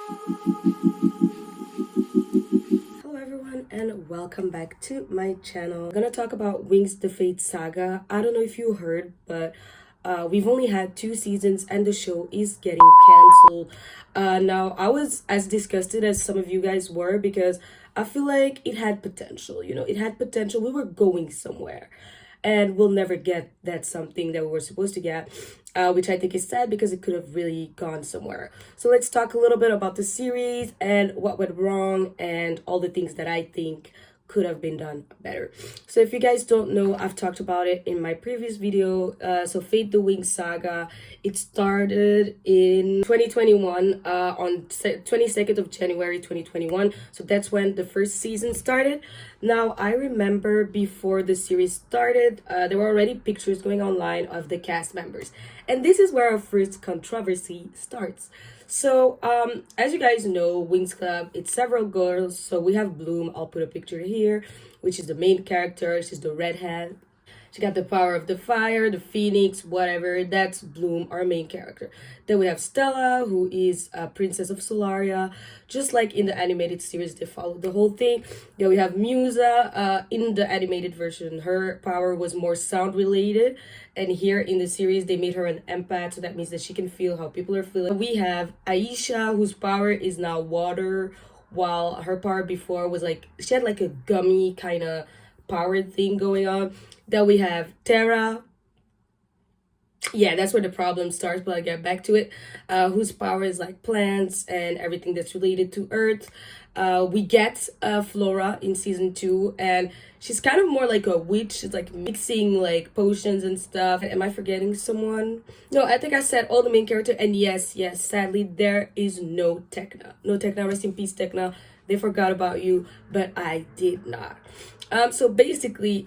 Hello everyone and welcome back to my channel. I'm gonna talk about winx the Fate saga. I don't know if you heard, but we've only had 2 seasons and the show is getting cancelled. Now I was as disgusted as some of you guys were because I feel like it had potential. It had potential. We were going somewhere and we'll never get that something that we were supposed to get, which I think is sad because it could have really gone somewhere. So let's talk a little bit about the series and what went wrong and all the things that I think could have been done better. So if you guys don't know, I've talked about it in my previous video. So Fate the Winx saga, it started in 2021 on 22nd of January 2021. So that's when the first season started. Now I remember before the series started, there were already pictures going online of the cast members, and this is where our first controversy starts. So, as you guys know, Winx Club, it's several girls. So we have Bloom, I'll put a picture here, which is the main character. She's the redhead. She got the power of the fire, the phoenix, whatever. That's Bloom, our main character. Then we have Stella, who is a princess of Solaria. Just like in the animated series, they followed the whole thing. Then we have Musa. In the animated version, her power was more sound related. And here in the series, they made her an empath. So that means that she can feel how people are feeling. We have Aisha, whose power is now water, while her power before was like, she had like a gummy kind of power thing going on. Then we have Terra. Yeah, that's where the problem starts, but I'll get back to it. Whose power is like plants and everything that's related to Earth. We get Flora in season 2, and she's kind of more like a witch. She's like mixing like potions and stuff. Am I forgetting someone? No, I think I said all the main character. And yes, sadly, there is no Tekna. No Tekna, rest in peace, Tekna. They forgot about you, but I did not. So basically,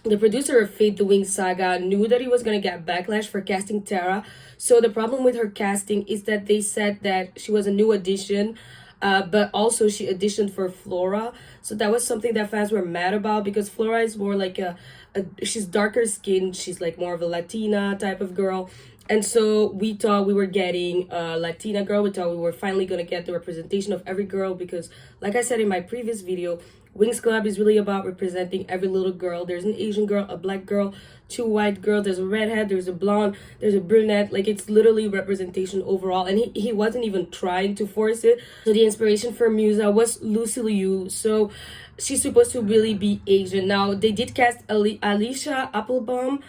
the producer of Fate the Winx saga knew that he was going to get backlash for casting Terra. So the problem with her casting is that they said that she was a new addition, but also she auditioned for Flora. So that was something that fans were mad about, because Flora is more like she's darker skinned. She's like more of a Latina type of girl. And so we thought we were getting a Latina girl. We thought we were finally going to get the representation of every girl, because like I said in my previous video, Winx Club is really about representing every little girl. There's an Asian girl, a black girl, 2 white girls, there's a redhead, there's a blonde, there's a brunette. Like, it's literally representation overall, and he wasn't even trying to force it. So the inspiration for Musa was Lucy Liu. So she's supposed to really be Asian. Now, they did cast Alicia Applebaum.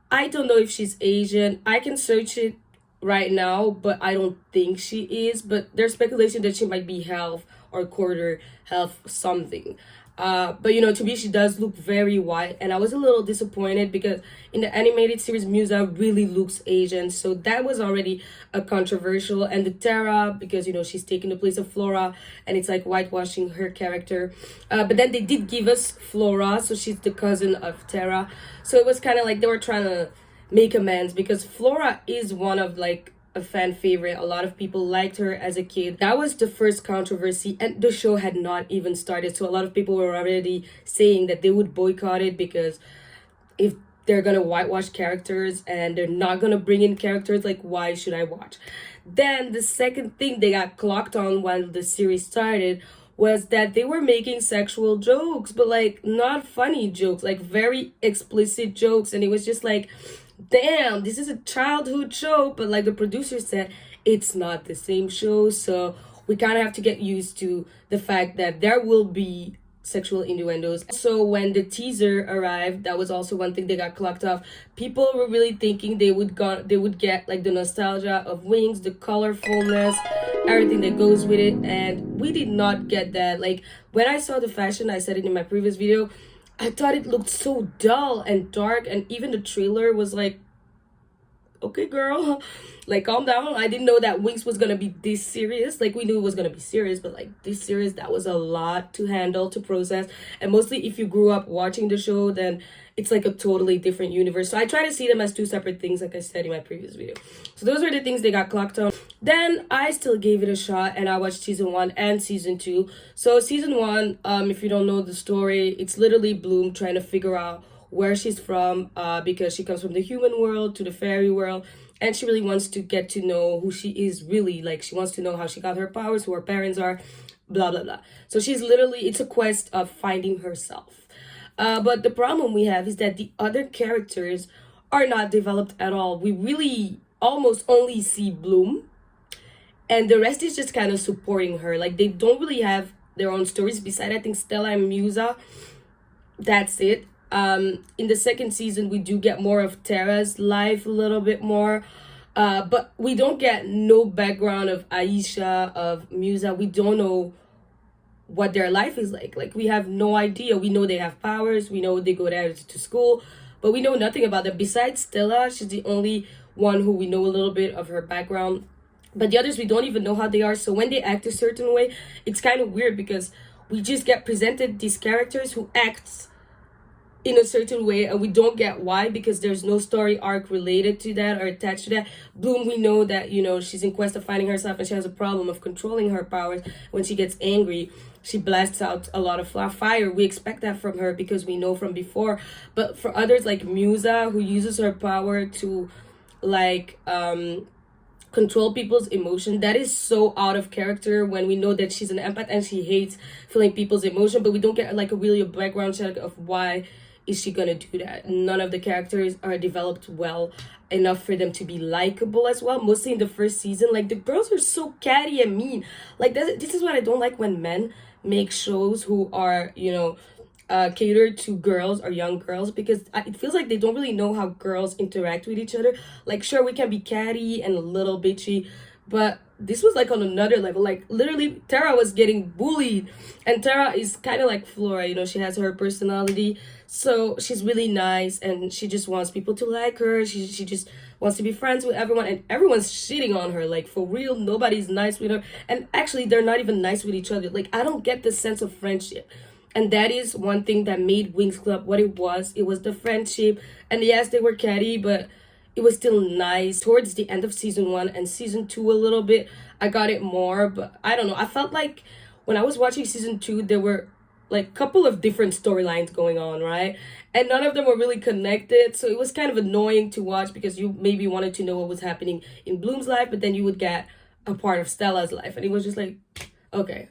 I don't know if she's Asian. I can search it right now, but I don't think she is. But there's speculation that she might be half or quarter half something. But to me, she does look very white, and I was a little disappointed because in the animated series, Musa really looks Asian. So that was already a controversial. And the Terra, because she's taking the place of Flora, and it's like whitewashing her character. But then they did give us Flora, so she's the cousin of Terra. So it was kind of like they were trying to make amends, because Flora is one of like a fan favorite. A lot of people liked her as a kid. That was the first controversy, and the show had not even started. So a lot of people were already saying that they would boycott it, because if they're gonna whitewash characters and they're not gonna bring in characters, like, why should I watch? Then the second thing they got clocked on when the series started was that they were making sexual jokes, but like not funny jokes, like very explicit jokes. And it was just like, damn, this is a childhood show. But like the producer said, it's not the same show. So we kind of have to get used to the fact that there will be sexual innuendos. So when the teaser arrived, that was also one thing they got clocked off. People were really thinking they would get like the nostalgia of Winx, the colorfulness, everything that goes with it, and we did not get that. Like, when I saw the fashion, I said it in my previous video, I thought it looked so dull and dark, and even the trailer was like, okay, girl, like, calm down. I didn't know that Winx was gonna be this serious. Like, we knew it was gonna be serious, but like this serious, that was a lot to handle, to process. And mostly if you grew up watching the show, then it's like a totally different universe. So I try to see them as 2 separate things, like I said in my previous video. So those were the things they got clocked on. Then I still gave it a shot, and I watched season 1 and season 2. So season 1, if you don't know the story, it's literally Bloom trying to figure out where she's from, because she comes from the human world to the fairy world, and she really wants to get to know who she is really. Like, she wants to know how she got her powers, who her parents are, blah blah blah. So she's literally, it's a quest of finding herself. But the problem we have is that the other characters are not developed at all. We really almost only see Bloom, and the rest is just kind of supporting her. Like, they don't really have their own stories beside, I think, Stella and Musa. That's it. In the second season, we do get more of Tara's life, a little bit more, but we don't get no background of Aisha, of Musa. We don't know what their life is like. Like, we have no idea. We know they have powers, we know they go there to school, but we know nothing about them. Besides Stella, she's the only one who we know a little bit of her background, but the others, we don't even know how they are. So when they act a certain way, it's kind of weird, because we just get presented these characters who act in a certain way, and we don't get why, because there's no story arc related to that or attached to that. Bloom, we know that, you know, she's in quest of finding herself, and she has a problem of controlling her powers. When she gets angry, she blasts out a lot of fire. We expect that from her because we know from before. But for others, like Musa, who uses her power to, like, control people's emotion, that is so out of character, when we know that she's an empath and she hates feeling people's emotion, but we don't get like a background check of why is she gonna do that. None of the characters are developed well enough for them to be likable as well. Mostly in the first season, like, the girls are so catty and mean. Like, this is what I don't like, when men make shows who are, you know, catered to girls or young girls, because it feels like they don't really know how girls interact with each other. Like, sure, we can be catty and a little bitchy, but this was like on another level. Like, literally, Tara was getting bullied, and Tara is kind of like Flora, you know, she has her personality, so she's really nice, and she just wants people to like her. She just wants to be friends with everyone, and everyone's shitting on her. Like, for real, nobody's nice with her, and actually, they're not even nice with each other. Like, I don't get the sense of friendship. And that is one thing that made Winx Club what it was. It was the friendship. And yes, they were catty, but it was still nice. Towards the end of season 1 and season 2 a little bit, I got it more. But I don't know. I felt like when I was watching season 2, there were like a couple of different storylines going on, right? And none of them were really connected. So it was kind of annoying to watch, because you maybe wanted to know what was happening in Bloom's life, but then you would get a part of Stella's life. And it was just like, okay.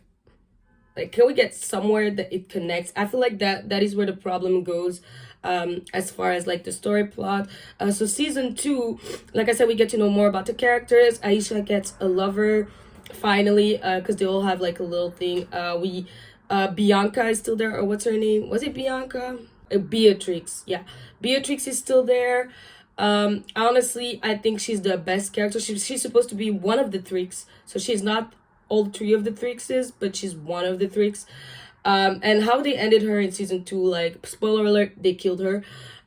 Like, can we get somewhere that it connects? I feel like that is where the problem goes, as far as like the story plot. So season 2, like I said, we get to know more about the characters. Aisha gets a lover finally, because they all have like a little thing. Bianca is still there, or what's her name? Was it Bianca? Beatrix. Yeah, Beatrix is still there. Honestly, I think she's the best character. She's supposed to be one of the Tricks, so she's not all 3 of the Trickses, but she's one of the Tricks. And how they ended her in season 2, like, spoiler alert, they killed her.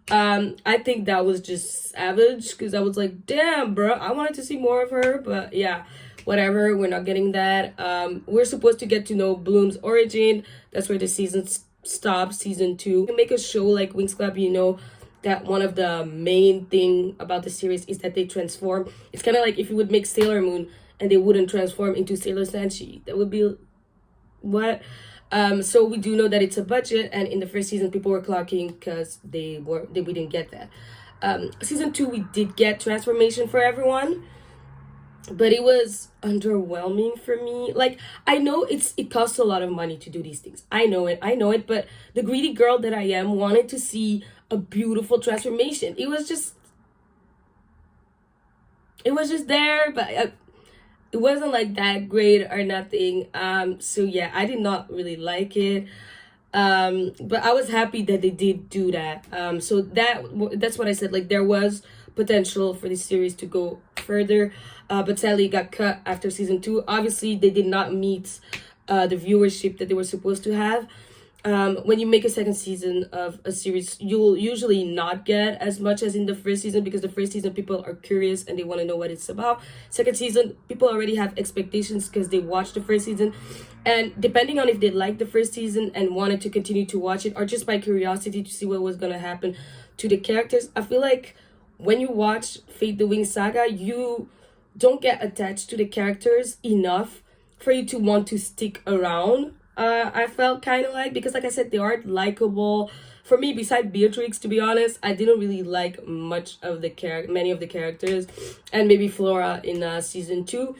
I think that was just savage, because I was like, damn, bro, I wanted to see more of her. But yeah, whatever, we're not getting that. We're supposed to get to know Bloom's origin. That's where the season stops, season 2. You can make a show like Winx Club, you know that one of the main thing about the series is that they transform. It's kind of like if you would make Sailor Moon and they wouldn't transform into Sailor Senshi. That would be what? So we do know that it's a budget, and in the first season people were clocking because we didn't get that. Season 2 we did get transformation for everyone, but it was underwhelming for me. Like, I know it costs a lot of money to do these things. I know it, but the greedy girl that I am wanted to see a beautiful transformation. It was just there, but it wasn't like that great or nothing. So yeah, I did not really like it. But I was happy that they did do that. So that's what I said. Like, there was potential for this series to go further, but sadly it got cut after season 2. Obviously, they did not meet the viewership that they were supposed to have. When you make a second season of a series, you'll usually not get as much as in the first season, because the first season people are curious and they want to know what it's about. Second season, people already have expectations because they watched the first season, and depending on if they liked the first season and wanted to continue to watch it, or just by curiosity to see what was going to happen to the characters, I feel like when you watch Fate the Winx Saga, you don't get attached to the characters enough for you to want to stick around I felt kind of like, because like I said, they aren't likable. For me, beside Beatrix, to be honest, I didn't really like much of the many of the characters, and maybe Flora in season 2.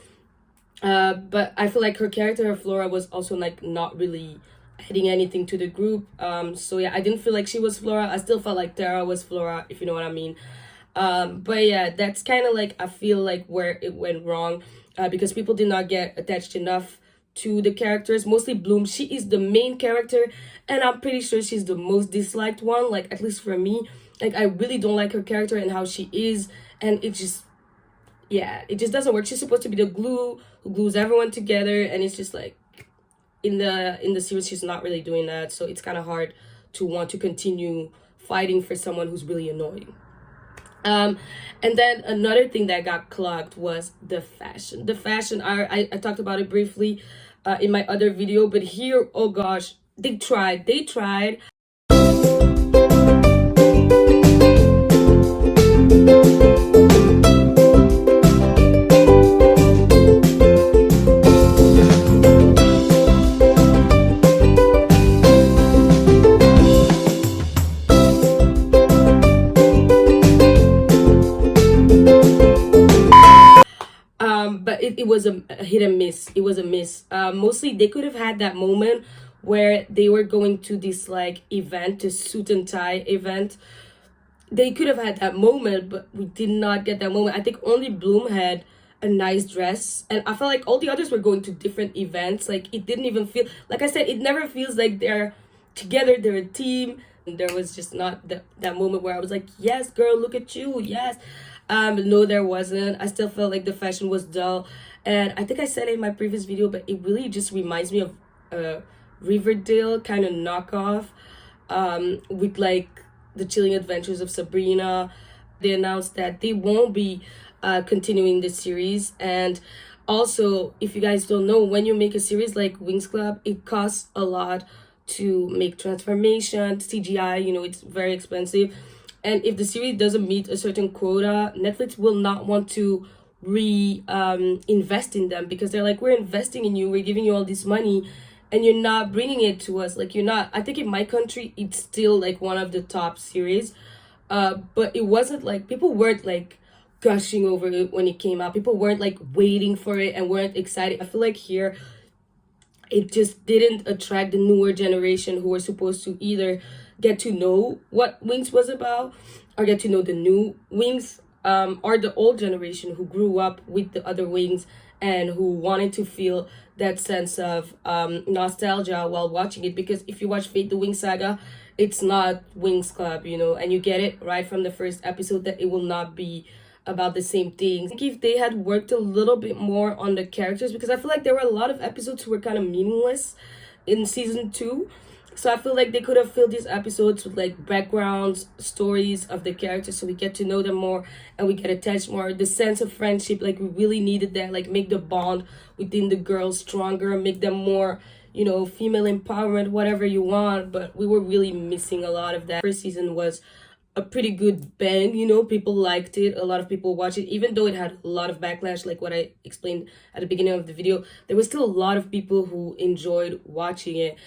But I feel like her character, Flora, was also like not really adding anything to the group. So yeah, I didn't feel like she was Flora. I still felt like Tara was Flora, if you know what I mean. But yeah, that's kind of like, I feel like where it went wrong, because people did not get attached enough to the characters. Mostly Bloom, she is the main character, and I'm pretty sure she's the most disliked one, like at least for me. Like, I really don't like her character and how she is, and it just, yeah, it just doesn't work. She's supposed to be the glue who glues everyone together, and it's just like, in the series she's not really doing that, so it's kind of hard to want to continue fighting for someone who's really annoying. um and then another thing that got clogged was the fashion. I talked about it briefly in my other video, but here, oh gosh, they tried. But it was a hit and miss. It was a miss. Mostly they could have had that moment where they were going to this like event, this suit and tie event. They could have had that moment, but we did not get that moment. I think only Bloom had a nice dress, and I felt like all the others were going to different events. Like, it didn't even feel, like I said, it never feels like they're together, they're a team. There was just not that moment where I was like, yes girl, look at you, yes. No, there wasn't. I still felt like the fashion was dull, and I think I said it in my previous video, but it really just reminds me of Riverdale kind of knockoff, with like the chilling adventures of Sabrina. They announced that they won't be continuing the series. And also, if you guys don't know, when you make a series like Winx Club, it costs a lot to make transformation, CGI, it's very expensive. And if the series doesn't meet a certain quota, Netflix will not want to invest in them, because they're like, we're investing in you, we're giving you all this money, and you're not bringing it to us. Like, you're not, I think in my country it's still like one of the top series, but it wasn't like, people weren't like gushing over it when it came out. People weren't like waiting for it and weren't excited. I feel like here it just didn't attract the newer generation, who were supposed to either get to know what Winx was about or get to know the new Winx, or the old generation who grew up with the other Winx and who wanted to feel that sense of nostalgia while watching it. Because if you watch Fate the Winx Saga, it's not Winx Club, and you get it right from the first episode that it will not be about the same things. I think if they had worked a little bit more on the characters, because I feel like there were a lot of episodes who were kind of meaningless in season 2. So I feel like they could have filled these episodes with like backgrounds, stories of the characters, so we get to know them more and we get attached more. The sense of friendship, like, we really needed that. Like, make the bond within the girls stronger, make them more, female empowerment, whatever you want. But we were really missing a lot of that. First season was a pretty good bang, people liked it, a lot of people watched it, even though it had a lot of backlash, like what I explained at the beginning of the video. There was still a lot of people who enjoyed watching it.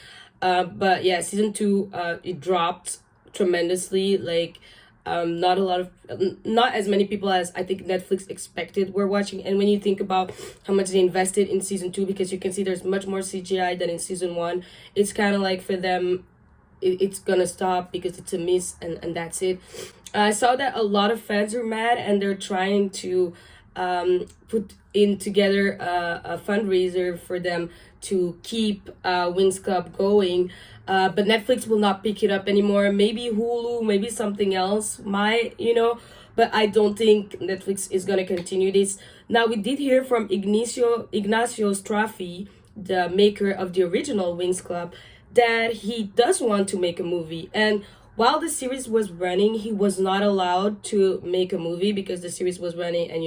But yeah, season 2, it dropped tremendously. Like, not as many people as I think Netflix expected were watching. And when you think about how much they invested in season 2, because you can see there's much more CGI than in season 1, it's kind of like, for them, it's gonna stop because it's a miss, and that's it. I saw that a lot of fans are mad, and they're trying to put in together a fundraiser for them to keep Winx Club going, but Netflix will not pick it up anymore. Maybe Hulu, maybe something else might, but I don't think Netflix is gonna continue this. Now, we did hear from Ignacio Straffi, the maker of the original Winx Club, that he does want to make a movie. And while the series was running, he was not allowed to make a movie because the series was running, and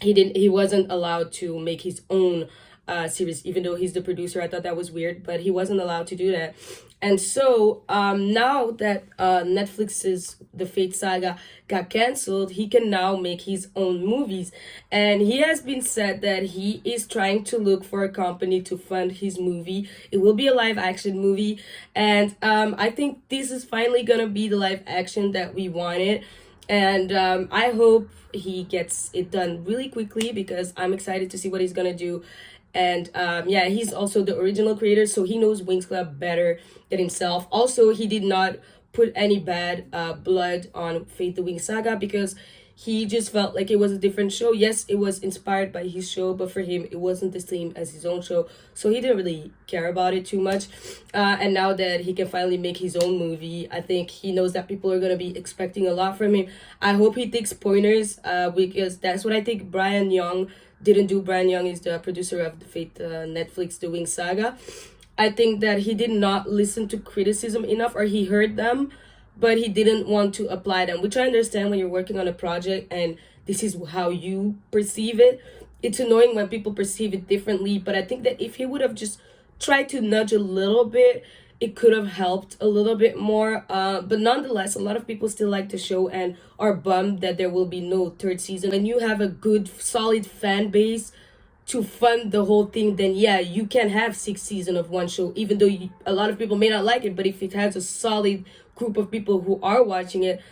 he wasn't allowed to make his own series, even though he's the producer. I thought that was weird, but he wasn't allowed to do that. And so now that Netflix's The Fate Saga got canceled, he can now make his own movies. And he has been said that he is trying to look for a company to fund his movie. It will be a live action movie. And I think this is finally going to be the live action that we wanted. And I hope he gets it done really quickly because I'm excited to see what he's going to do. And yeah, he's also the original creator, so he knows Winx Club better than himself. Also, he did not put any bad blood on Fate the Winx Saga because he just felt like it was a different show. Yes, it was inspired by his show, but for him, it wasn't the same as his own show. So he didn't really care about it too much. And now that he can finally make his own movie, I think he knows that people are going to be expecting a lot from him. I hope he takes pointers because that's what I think Brian Young didn't do. Brian Young is the producer of the Fate Netflix The Winx Saga. I think that he did not listen to criticism enough, or he heard them, but he didn't want to apply them, which I understand when you're working on a project and this is how you perceive it. It's annoying when people perceive it differently, but I think that if he would have just tried to nudge a little bit, it could have helped a little bit more. But nonetheless, a lot of people still like the show and are bummed that there will be no third season. When you have a good, solid fan base to fund the whole thing, then yeah, you can have 6 seasons of one show, even though a lot of people may not like it. But if it has a solid group of people who are watching it,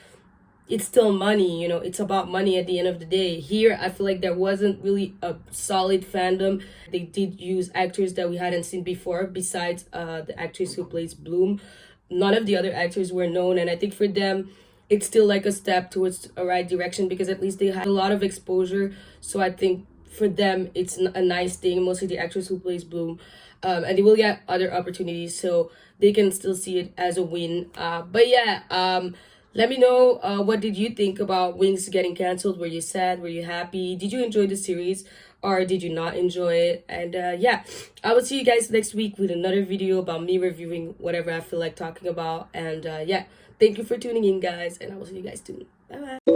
it's still money, you know, it's about money at the end of the day. Here, I feel like there wasn't really a solid fandom. They did use actors that we hadn't seen before, besides the actress who plays Bloom. None of the other actors were known, and I think for them, it's still like a step towards a right direction because at least they had a lot of exposure. So I think for them, it's a nice thing, mostly the actress who plays Bloom. And they will get other opportunities, so they can still see it as a win. But yeah, let me know what did you think about Winx getting canceled. Were you sad? Were you happy? Did you enjoy the series or did you not enjoy it? And yeah, I will see you guys next week with another video about me reviewing whatever I feel like talking about. And yeah, thank you for tuning in, guys, and I will see you guys soon. Bye bye.